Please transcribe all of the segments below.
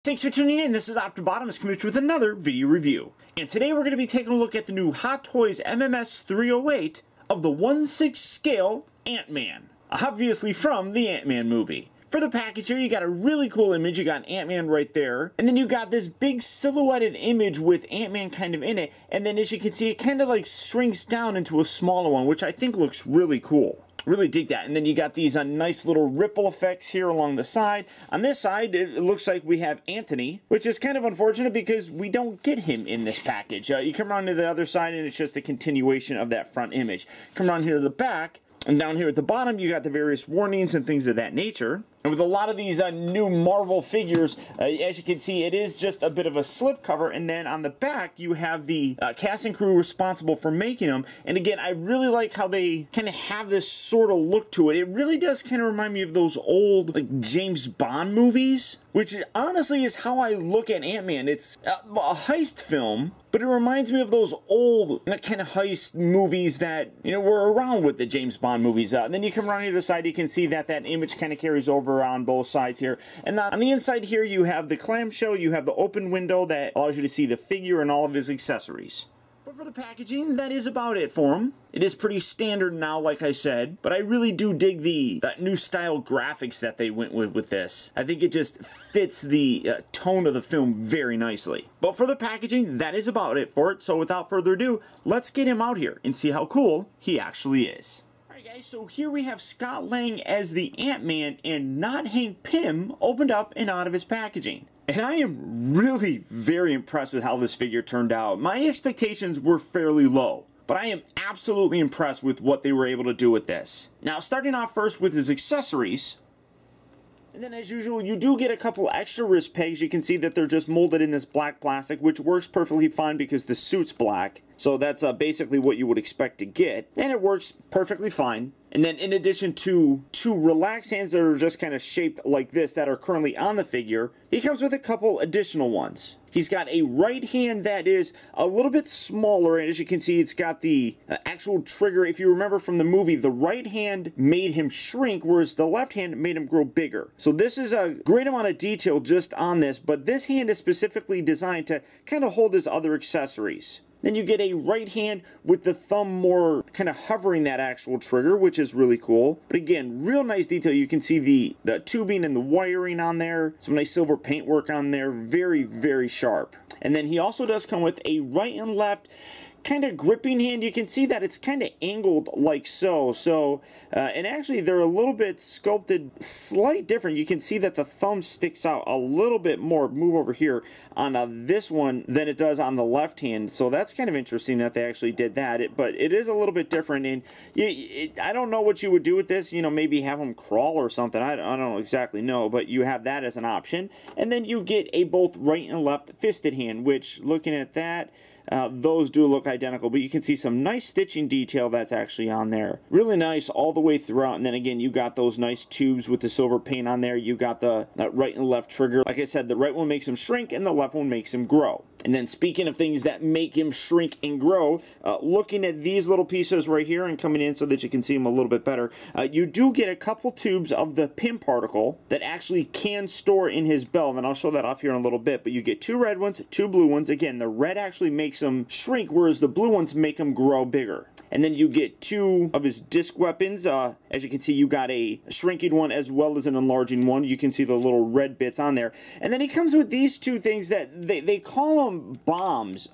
Thanks for tuning in. This is Optibotimus coming with another video review. And today we're going to be taking a look at the new Hot Toys MMS 308 of the 1/6 scale Ant-Man. Obviously from the Ant-Man movie. For the package here, you got a really cool image. You got Ant-Man right there. And then you got this big silhouetted image with Ant-Man kind of in it. And then as you can see, it kind of like shrinks down into a smaller one, which I think looks really cool. Really dig that. And then you got these nice little ripple effects here along the side. On this side, it looks like we have Anthony, which is kind of unfortunate because we don't get him in this package. You come around to the other side and it's just a continuation of that front image. Come around here to the back, and down here at the bottom, you got the various warnings and things of that nature. And with a lot of these new Marvel figures, as you can see, it is just a bit of a slipcover. And then on the back, you have the cast and crew responsible for making them. And again, I really like how they kind of have this sort of look to it. It really does kind of remind me of those old like James Bond movies, which honestly is how I look at Ant-Man. It's a heist film, but it reminds me of those old kind of heist movies that, you know, were around with the James Bond movies. And then you come around to the side, you can see that that image kind of carries over on both sides here. And on the inside here, you have the clamshell, you have the open window that allows you to see the figure and all of his accessories. But for the packaging, that is about it for him. It is pretty standard now, like I said, but I really do dig that new style graphics that they went with this. I think it just fits the tone of the film very nicely. But for the packaging, that is about it for it. So without further ado, let's get him out here and see how cool he actually is. Alright guys, so here we have Scott Lang as the Ant-Man and not Hank Pym opened up and out of his packaging. And I am really very impressed with how this figure turned out. My expectations were fairly low, but I am absolutely impressed with what they were able to do with this. Now, starting off first with his accessories, and then as usual, you do get a couple extra wrist pegs. You can see that they're just molded in this black plastic, which works perfectly fine because the suit's black. So that's basically what you would expect to get, and it works perfectly fine. And then in addition to two relaxed hands that are just kind of shaped like this that are currently on the figure, he comes with a couple additional ones. He's got a right hand that is a little bit smaller, and as you can see, it's got the actual trigger. If you remember from the movie, the right hand made him shrink, whereas the left hand made him grow bigger. So this is a great amount of detail just on this, but this hand is specifically designed to kind of hold his other accessories. Then you get a right hand with the thumb more kind of hovering that actual trigger, which is really cool. But again, real nice detail. You can see the tubing and the wiring on there. Some nice silver paintwork on there. Very, very sharp. And then he also does come with a right and left kind of gripping hand. You can see that it's kind of angled like so. And actually they're a little bit sculpted slight different. You can see that the thumb sticks out a little bit more, move over here, on this one than it does on the left hand. So that's kind of interesting that they actually did that. But it is a little bit different, and I don't know what you would do with this. You know, maybe have them crawl or something. I don't exactly know, but you have that as an option. And then you get a both right and left fisted hand, which looking at that, those do look identical, but you can see some nice stitching detail that's actually on there. Really nice all the way throughout. And then again, you got those nice tubes with the silver paint on there. You got the right and left trigger. Like I said, the right one makes him shrink and the left one makes him grow. And then speaking of things that make him shrink and grow, looking at these little pieces right here and coming in so that you can see them a little bit better, you do get a couple tubes of the Pym particle that actually can store in his belt, and I'll show that off here in a little bit. But you get two red ones, two blue ones. Again, the red actually makes them shrink, whereas the blue ones make them grow bigger. And then you get two of his disc weapons. As you can see, you got a shrinking one as well as an enlarging one. You can see the little red bits on there. And then he comes with these two things that they call them bombs.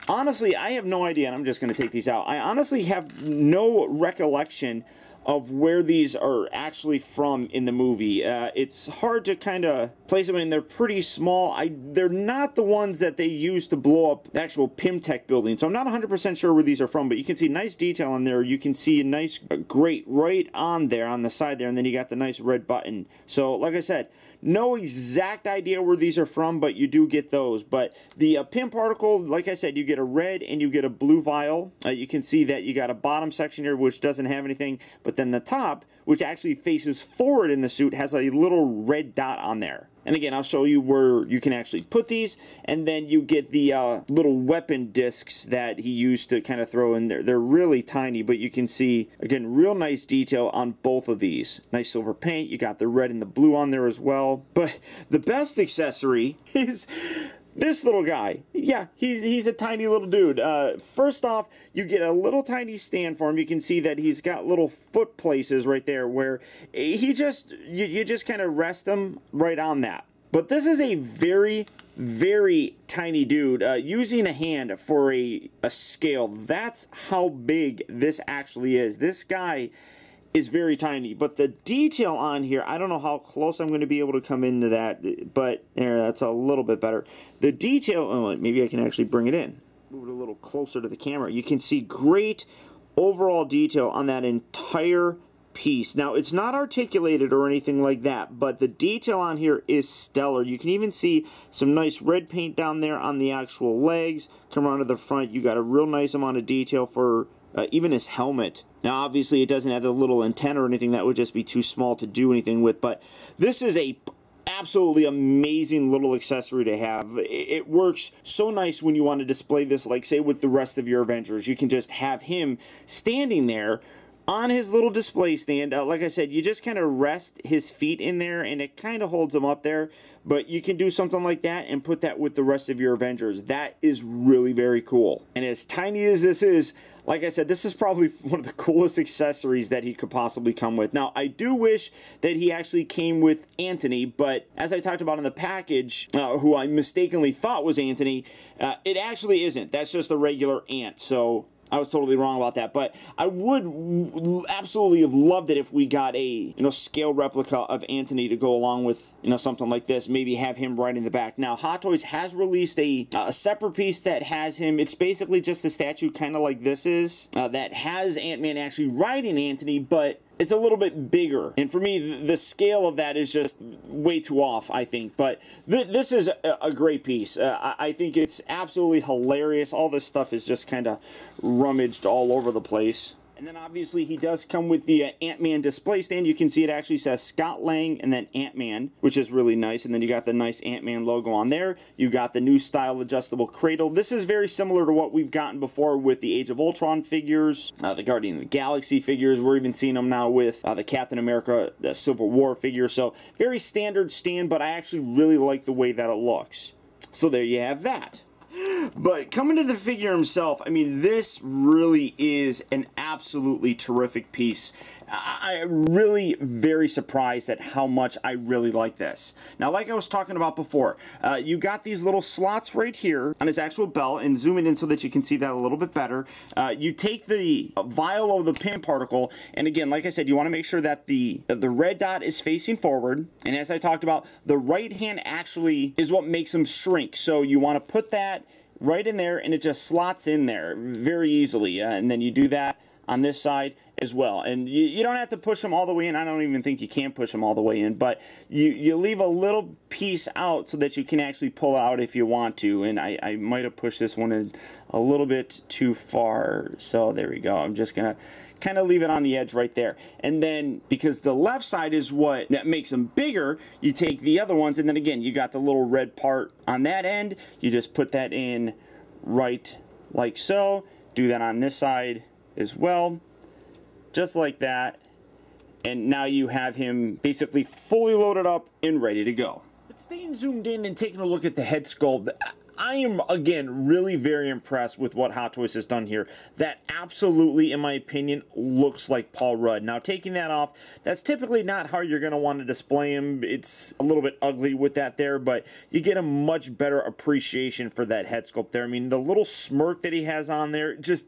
Honestly, I have no idea, and I'm just going to take these out. I honestly have no recollection of where these are actually from in the movie. It's hard to kind of place them in. They're pretty small. They're not the ones that they use to blow up the actual Pymtech building, so I'm not 100% sure where these are from, but you can see nice detail on there. You can see a nice grate right on there on the side there, and then you got the nice red button. So like I said, no exact idea where these are from, but you do get those. But the Pym particle, like I said, you get a red and you get a blue vial. You can see that you got a bottom section here which doesn't have anything, but then the top, which actually faces forward in the suit, has a little red dot on there. And again, I'll show you where you can actually put these, and then you get the little weapon discs that he used to kind of throw in there. They're really tiny, but you can see, again, real nice detail on both of these. Nice silver paint. You got the red and the blue on there as well. But the best accessory is this little guy. Yeah, he's a tiny little dude. First off, you get a little tiny stand for him. You can see that he's got little foot places right there where you just kind of rest him right on that. But this is a very, very tiny dude. Using a hand for a scale, that's how big this actually is. This guy is very tiny, but the detail on here, I don't know how close I'm going to be able to come into that, but there, that's a little bit better. The detail, oh, maybe I can actually bring it in. Move it a little closer to the camera. You can see great overall detail on that entire piece. Now, it's not articulated or anything like that, but the detail on here is stellar. You can even see some nice red paint down there on the actual legs. Come around to the front, you got a real nice amount of detail for even his helmet. Now, obviously, it doesn't have the little antenna or anything. That would just be too small to do anything with, but this is a absolutely amazing little accessory to have. It works so nice when you want to display this, like, say, with the rest of your Avengers. You can just have him standing there on his little display stand. Like I said, you just kind of rest his feet in there, and it kind of holds him up there. But you can do something like that and put that with the rest of your Avengers. That is really very cool. And as tiny as this is, like I said, this is probably one of the coolest accessories that he could possibly come with. Now, I do wish that he actually came with Anthony, but as I talked about in the package, who I mistakenly thought was Anthony, it actually isn't. That's just a regular ant, so I was totally wrong about that, but I would absolutely have loved it if we got a scale replica of Anthony to go along with something like this. Maybe have him right in the back. Now, Hot Toys has released a separate piece that has him. It's basically just a statue, kind of like this is, that has Ant-Man actually riding Anthony, but it's a little bit bigger. And for me, the scale of that is just way too off, I think. But this is a great piece. I think it's absolutely hilarious. All this stuff is just kind of rummaged all over the place. And then obviously he does come with the Ant-Man display stand. You can see it actually says Scott Lang and then Ant-Man, which is really nice. And then you got the nice Ant-Man logo on there. You got the new style adjustable cradle. This is very similar to what we've gotten before with the Age of Ultron figures, the Guardian of the Galaxy figures. We're even seeing them now with the Captain America Civil War figure. So very standard stand, but I actually really like the way that it looks. So there you have that. But coming to the figure himself, I mean, this really is an absolutely terrific piece. I'm really very surprised at how much I really like this. Now, like I was talking about before, you got these little slots right here on his actual belt, and zoom it in so that you can see that a little bit better. You take the vial of the pin particle, and again, like I said, you want to make sure that the red dot is facing forward, and as I talked about, the right hand actually is what makes them shrink. So you want to put that right in there, and it just slots in there very easily, and then you do that on this side as well. And you don't have to push them all the way in. I don't even think you can push them all the way in, but you leave a little piece out so that you can actually pull out if you want to. And I might have pushed this one in a little bit too far, so there we go. I'm just gonna kind of leave it on the edge right there. And then, because the left side is what that makes them bigger, you take the other ones, and then again, you got the little red part on that end. You just put that in right like so. Do that on this side as well, just like that. And now you have him basically fully loaded up and ready to go. But staying zoomed in and taking a look at the head sculpt, I am, again, really very impressed with what Hot Toys has done here. That absolutely, in my opinion, looks like Paul Rudd. Now, taking that off, that's typically not how you're going to want to display him. It's a little bit ugly with that there, but you get a much better appreciation for that head sculpt there. I mean, the little smirk that he has on there just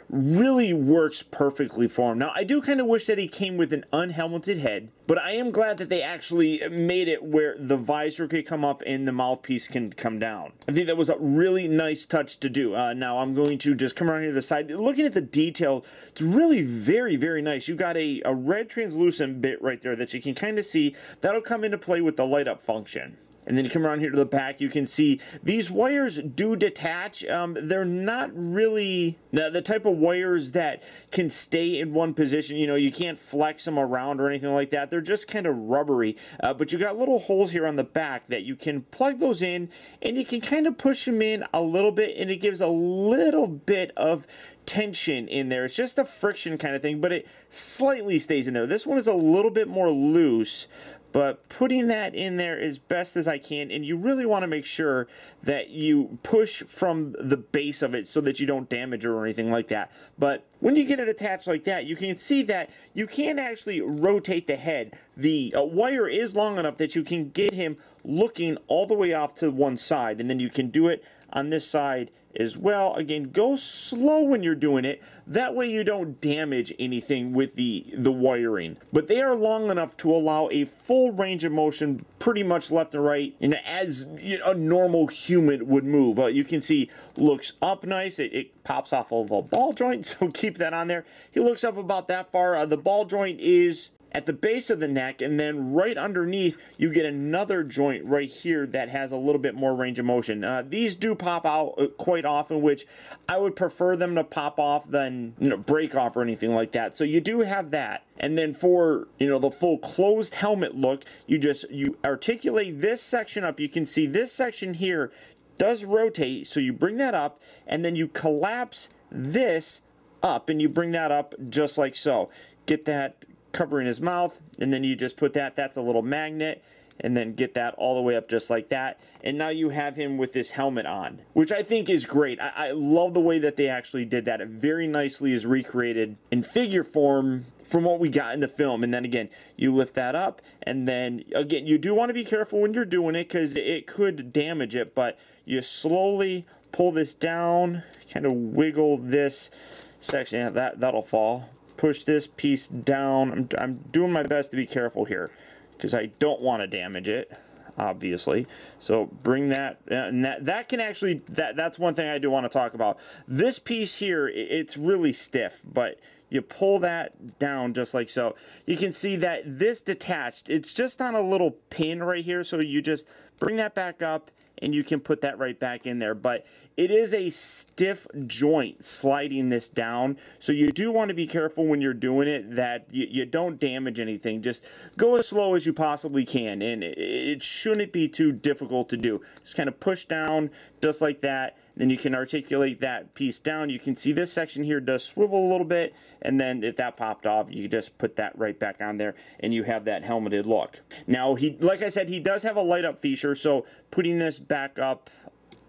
really works perfectly for him. Now, I do kind of wish that he came with an unhelmeted head, but I am glad that they actually made it where the visor could come up and the mouthpiece can come down. I think that was a really nice touch to do. Now, I'm going to just come around here to the side. Looking at the detail, it's really very, very nice. You got a red translucent bit right there that you can kind of see. That'll come into play with the light up function. And then you come around here to the back, you can see these wires do detach. They're not really the type of wires that can stay in one position. You know, you can't flex them around or anything like that. They're just kind of rubbery. But you got little holes here on the back that you can plug those in, and you can kind of push them in a little bit, and it gives a little bit of tension in there. It's just a friction kind of thing, but it slightly stays in there. This one is a little bit more loose, but putting that in there as best as I can, and you really want to make sure that you push from the base of it so that you don't damage it or anything like that. But when you get it attached like that, you can see that you can't actually rotate the head. The wire is long enough that you can get him looking all the way off to one side, and then you can do it on this side as well. Again, go slow when you're doing it. That way you don't damage anything with the wiring. But they are long enough to allow a full range of motion pretty much left and right, and as a normal human would move. You can see looks up nice. It pops off of a ball joint, so keep that on there. He looks up about that far. The ball joint is at the base of the neck, and then right underneath you get another joint right here that has a little bit more range of motion. These do pop out quite often, which I would prefer them to pop off than break off or anything like that. So you do have that. And then for the full closed helmet look, you articulate this section up. You can see this section here does rotate, so you bring that up, and then you collapse this up, and you bring that up just like so. Get that covering his mouth, and then you just put that's a little magnet, and then get that all the way up just like that, and now you have him with this helmet on, which I think is great. I love the way that they actually did that. It very nicely is recreated in figure form from what we got in the film. And then again, you lift that up, and then again, you do want to be careful when you're doing it because it could damage it, but you slowly pull this down, kind of wiggle this section. Yeah, that'll fall. Push this piece down. I'm doing my best to be careful here because I don't want to damage it, obviously. So bring that, and that can actually, that's one thing I do want to talk about. This piece here, it's really stiff, but you pull that down just like so. You can see that this detached, it's just on a little pin right here, so you just bring that back up, and you can put that right back in there. But it is a stiff joint sliding this down, so you do want to be careful when you're doing it that you don't damage anything. Just go as slow as you possibly can, and it shouldn't be too difficult to do. Just kind of push down just like that. Then you can articulate that piece down. You can see this section here does swivel a little bit, and then if that popped off, you just put that right back on there, and you have that helmeted look. Now, like I said, he does have a light up feature, so putting this back up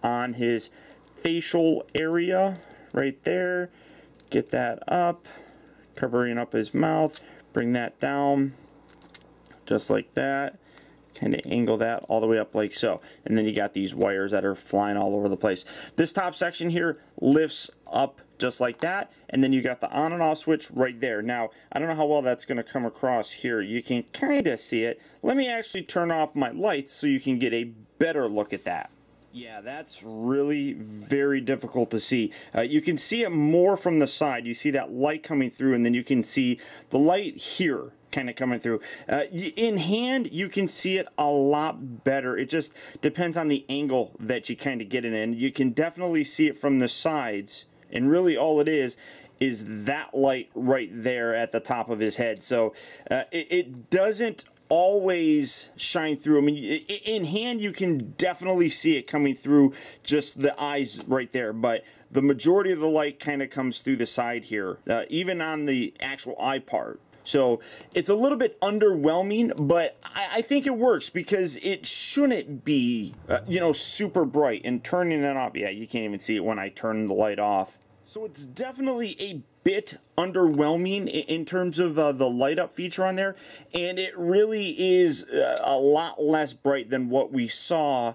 on his facial area right there, get that up, covering up his mouth, bring that down just like that. Kind of angle that all the way up like so, and then you got these wires that are flying all over the place. This top section here lifts up just like that, and then you got the on and off switch right there. Now, I don't know how well that's going to come across here. You can kind of see it. Let me actually turn off my lights so you can get a better look at that. Yeah, that's really very difficult to see. You can see it more from the side. You see that light coming through, and then you can see the light here kind of coming through. In hand, you can see it a lot better. It just depends on the angle that you kind of get it in. You can definitely see it from the sides, and really all it is that light right there at the top of his head. So it doesn't always shine through. I mean, in hand, you can definitely see it coming through just the eyes right there, but the majority of the light kind of comes through the side here, even on the actual eye part. So it's a little bit underwhelming, but I think it works because it shouldn't be, super bright. And turning it off, yeah, you can't even see it when I turn the light off. So it's definitely a bit underwhelming in terms of the light up feature on there, and it really is a lot less bright than what we saw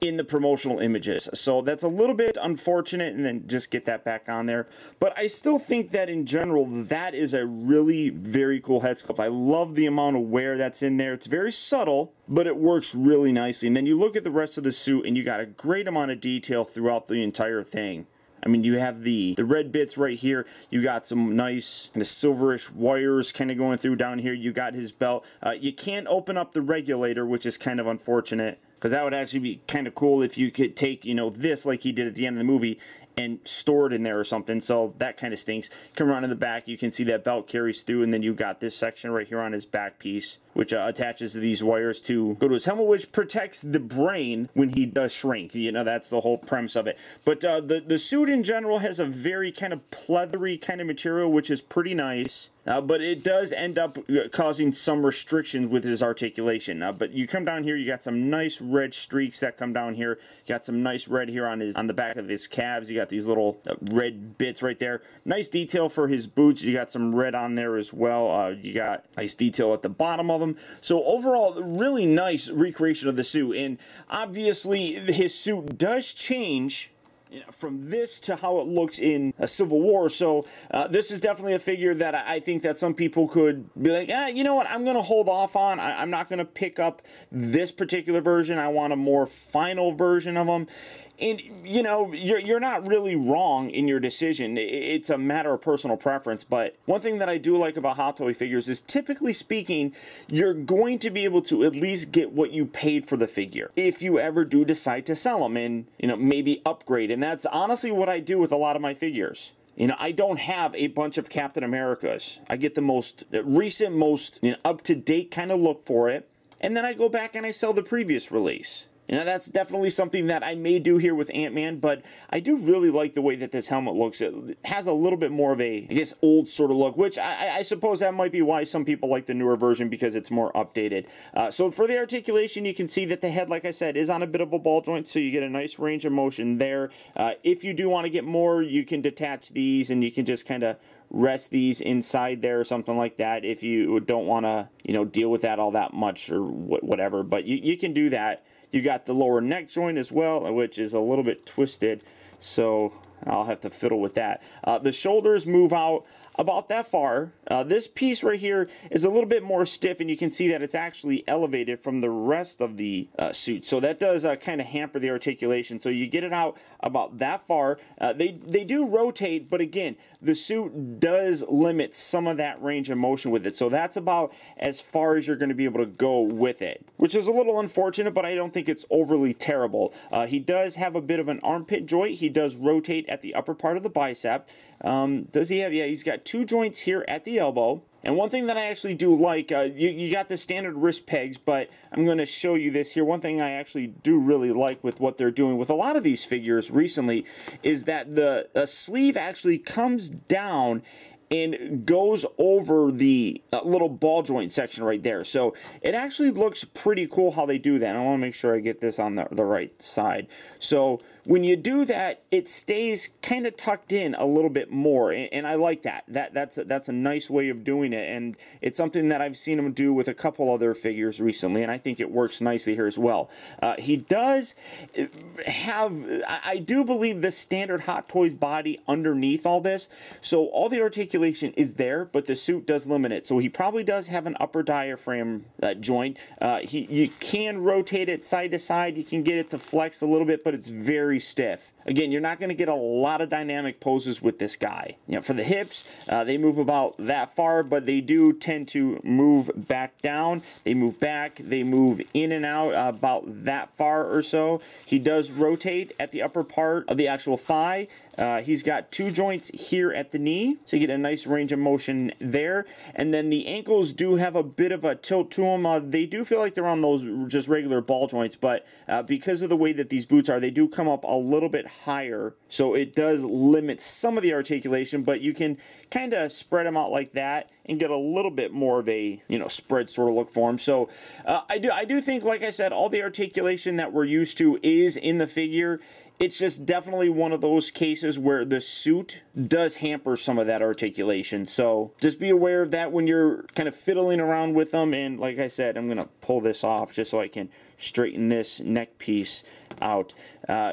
in the promotional images. So that's a little bit unfortunate, and then just get that back on there. But I still think that in general, that is a really very cool head sculpt. I love the amount of wear that's in there. It's very subtle, but it works really nicely. And then you look at the rest of the suit, and you got a great amount of detail throughout the entire thing. I mean, you have the red bits right here. You got some nice kind of silverish wires kind of going through down here. You got his belt. You can't open up the regulator, which is kind of unfortunate. because that would actually be kind of cool if you could take, you know, this like he did at the end of the movie and store it in there or something. So that kind of stinks. Come around in the back, you can see that belt carries through, and then you've got this section right here on his back piece, which attaches to these wires to go to his helmet, which protects the brain when he does shrink. You know, that's the whole premise of it. But the suit in general has a very kind of pleathery kind of material, which is pretty nice. But it does end up causing some restrictions with his articulation. But you come down here, you got some nice red streaks that come down here. You got some nice red here on the back of his calves. You got these little red bits right there. Nice detail for his boots. You got some red on there as well. You got nice detail at the bottom of them. So overall, really nice recreation of the suit. And obviously, his suit does change, you know, from this to how it looks in a Civil War. So this is definitely a figure that I think that some people could be like, you know what, I'm going to hold off on. I'm not going to pick up this particular version. I want a more final version of them. And, you know, you're not really wrong in your decision. It's a matter of personal preference. But one thing that I do like about Hot Toy figures is, typically speaking, you're going to be able to at least get what you paid for the figure if you ever do decide to sell them and, you know, maybe upgrade. And that's honestly what I do with a lot of my figures. You know, I don't have a bunch of Captain Americas. I get the most recent, most, you know, up-to-date kind of look for it. And then I go back and I sell the previous release. You know, that's definitely something that I may do here with Ant-Man, but I do really like the way that this helmet looks. It has a little bit more of a, I guess, old sort of look, which I suppose that might be why some people like the newer version, because it's more updated. So for the articulation, you can see that the head, like I said, is on a bit of a ball joint, so you get a nice range of motion there. If you do want to get more, you can detach these, and you can just kind of rest these inside there or something like that if you don't want to, you know, deal with that all that much or whatever. But you can do that. You got the lower neck joint as well, which is a little bit twisted, so I'll have to fiddle with that. The shoulders move out about that far. This piece right here is a little bit more stiff, and you can see that it's actually elevated from the rest of the suit. So that does kind of hamper the articulation. So you get it out about that far. They do rotate, but again, the suit does limit some of that range of motion with it. So that's about as far as you're going to be able to go with it, which is a little unfortunate, but I don't think it's overly terrible. He does have a bit of an armpit joint. He does rotate at the upper part of the bicep. Does he have? Yeah, he's got two joints here at the elbow. And one thing that I actually do like, you got the standard wrist pegs, but I'm going to show you this here. One thing I actually do really like with what they're doing with a lot of these figures recently is that the sleeve actually comes down and goes over the little ball joint section right there. So it actually looks pretty cool how they do that. I want to make sure I get this on the right side. So when you do that, it stays kind of tucked in a little bit more, and I like that. That's a nice way of doing it, and it's something that I've seen him do with a couple other figures recently, and I think it works nicely here as well. He does have, I do believe, the standard Hot Toys body underneath all this, so all the articulation is there, but the suit does limit it. So he probably does have an upper diaphragm joint. You can rotate it side to side. You can get it to flex a little bit, but it's very stiff. Again, you're not going to get a lot of dynamic poses with this guy. You know, for the hips, they move about that far, but they do tend to move back down. They move back, they move in and out about that far or so. He does rotate at the upper part of the actual thigh. He's got two joints here at the knee, so you get a nice range of motion there. And then the ankles do have a bit of a tilt to them. They do feel like they're on those just regular ball joints, but because of the way that these boots are, they do come up a little bit higher, so it does limit some of the articulation, but you can kind of spread them out like that and get a little bit more of a, you know, spread sort of look for them. So I do think, like I said, all the articulation that we're used to is in the figure. It's just definitely one of those cases where the suit does hamper some of that articulation. So just be aware of that when you're kind of fiddling around with them. And like I said, I'm going to pull this off just so I can straighten this neck piece out.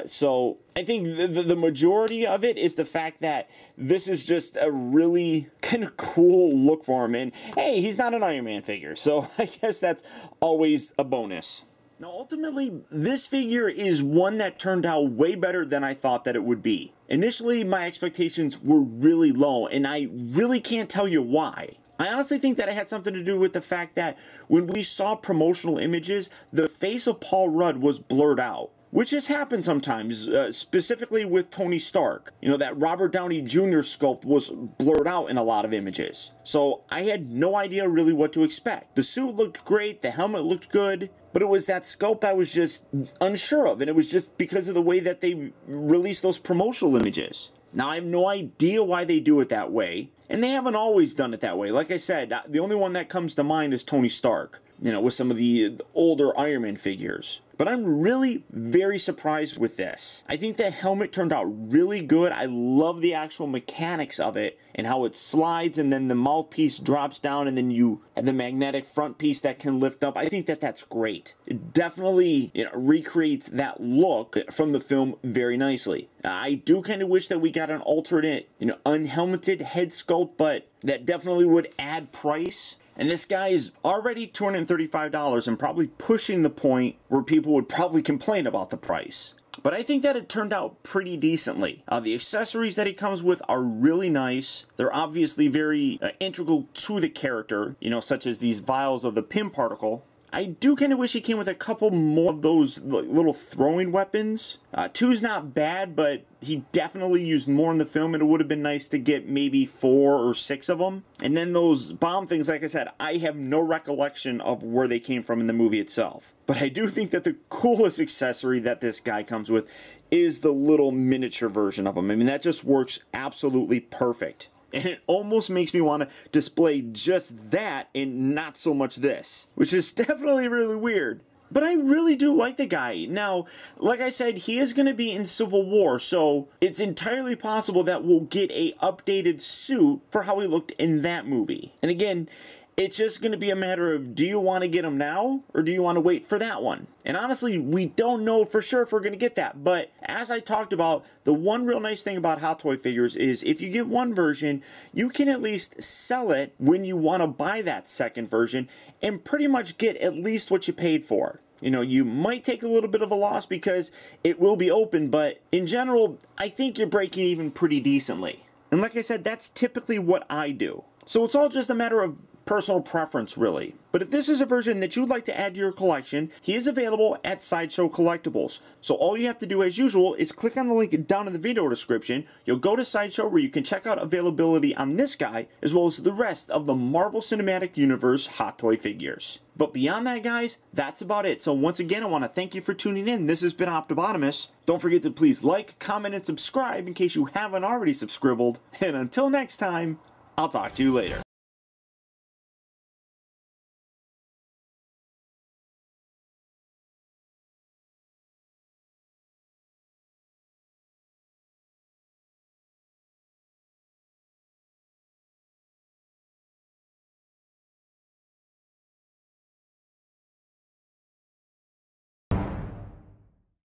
So I think the majority of it is the fact that this is just a really kind of cool look for him. And hey, he's not an Iron Man figure, so I guess that's always a bonus. Now, ultimately, this figure is one that turned out way better than I thought that it would be. Initially, my expectations were really low, and I really can't tell you why. I honestly think that it had something to do with the fact that when we saw promotional images, the face of Paul Rudd was blurred out. Which has happened sometimes, specifically with Tony Stark. You know, that Robert Downey Jr. sculpt was blurred out in a lot of images. So I had no idea really what to expect. The suit looked great, the helmet looked good, but it was that sculpt I was just unsure of, and it was just because of the way that they released those promotional images. Now, I have no idea why they do it that way, and they haven't always done it that way. Like I said, the only one that comes to mind is Tony Stark, you know, with some of the older Iron Man figures. But I'm really very surprised with this. I think the helmet turned out really good. I love the actual mechanics of it and how it slides and then the mouthpiece drops down and then you have the magnetic front piece that can lift up. I think that that's great. It definitely, you know, recreates that look from the film very nicely. I do kind of wish that we got an alternate, you know, unhelmeted head sculpt, but that definitely would add price. And this guy is already $235 and probably pushing the point where people would probably complain about the price. But I think that it turned out pretty decently. The accessories that he comes with are really nice. They're obviously very integral to the character, you know, such as these vials of the Pym particle. I do kind of wish he came with a couple more of those little throwing weapons. Two's not bad, but he definitely used more in the film, and it would have been nice to get maybe 4 or 6 of them. And then those bomb things, like I said, I have no recollection of where they came from in the movie itself. But I do think that the coolest accessory that this guy comes with is the little miniature version of him. I mean, that just works absolutely perfect. And it almost makes me want to display just that and not so much this, which is definitely really weird. But I really do like the guy. Now, like I said, he is going to be in Civil War, so it's entirely possible that we'll get a updated suit for how he looked in that movie. And again, it's just going to be a matter of, do you want to get him now, or do you want to wait for that one? And honestly, we don't know for sure if we're going to get that. But as I talked about, the one real nice thing about Hot Toy figures is if you get one version, you can at least sell it when you want to buy that second version and pretty much get at least what you paid for. You know, you might take a little bit of a loss because it will be open, but in general, I think you're breaking even pretty decently. And like I said, that's typically what I do. So it's all just a matter of personal preference, really. But if this is a version that you'd like to add to your collection, he is available at Sideshow Collectibles. So all you have to do, as usual, is click on the link down in the video description. You'll go to Sideshow where you can check out availability on this guy, as well as the rest of the Marvel Cinematic Universe Hot Toy figures. But beyond that, guys, that's about it. So once again, I want to thank you for tuning in. This has been Optibotimus. Don't forget to please like, comment, and subscribe in case you haven't already subscribbled. And until next time, I'll talk to you later.